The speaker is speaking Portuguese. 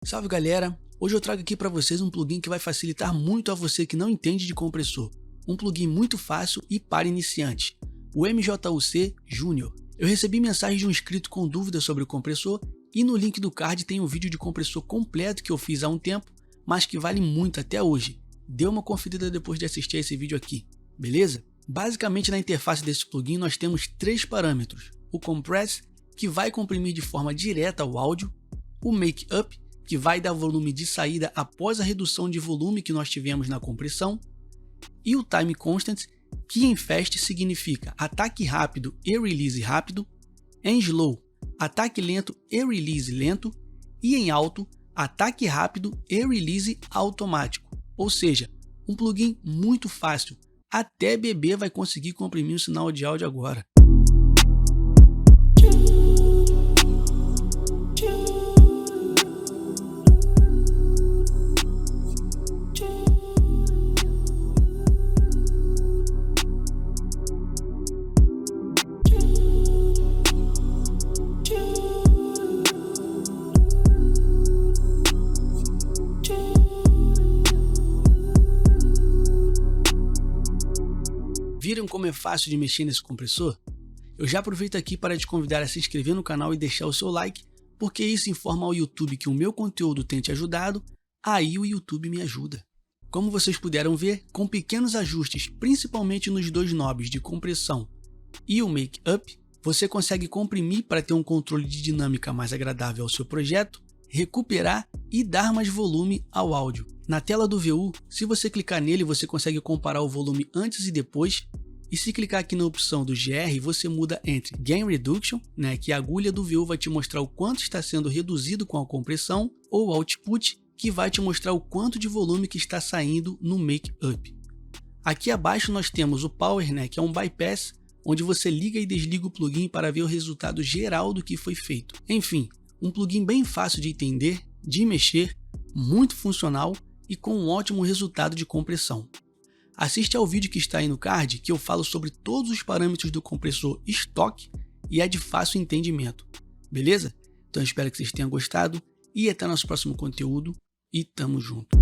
Salve galera, hoje eu trago aqui para vocês um plugin que vai facilitar muito a você que não entende de compressor. Um plugin muito fácil e para iniciantes, o MJUC Junior. Eu recebi mensagem de um inscrito com dúvidas sobre o compressor e no link do card tem um vídeo de compressor completo que eu fiz há um tempo, mas que vale muito até hoje. Dê uma conferida depois de assistir a esse vídeo aqui, beleza? Basicamente na interface desse plugin nós temos três parâmetros: o Compress, que vai comprimir de forma direta o áudio, o Make Up, que vai dar volume de saída após a redução de volume que nós tivemos na compressão, e o Time Constant, que em Fast significa ataque rápido e release rápido, em Slow, ataque lento e release lento, e em Alto, ataque rápido e release automático. Ou seja, um plugin muito fácil, até bebê vai conseguir comprimir o sinal de áudio agora. Viram como é fácil de mexer nesse compressor? Eu já aproveito aqui para te convidar a se inscrever no canal e deixar o seu like, porque isso informa ao YouTube que o meu conteúdo tem te ajudado, aí o YouTube me ajuda. Como vocês puderam ver, com pequenos ajustes, principalmente nos dois knobs de compressão e o Make Up, você consegue comprimir para ter um controle de dinâmica mais agradável ao seu projeto, recuperar e dar mais volume ao áudio. Na tela do VU, se você clicar nele, você consegue comparar o volume antes e depois, e se clicar aqui na opção do GR, você muda entre Gain Reduction, que a agulha do VU vai te mostrar o quanto está sendo reduzido com a compressão, ou Output, que vai te mostrar o quanto de volume que está saindo no Make Up. Aqui abaixo nós temos o Power, que é um bypass, onde você liga e desliga o plugin para ver o resultado geral do que foi feito. Enfim, um plugin bem fácil de entender, de mexer, muito funcional e com um ótimo resultado de compressão. Assiste ao vídeo que está aí no card, que eu falo sobre todos os parâmetros do compressor estoque e é de fácil entendimento, beleza? Então eu espero que vocês tenham gostado e até nosso próximo conteúdo e tamo junto!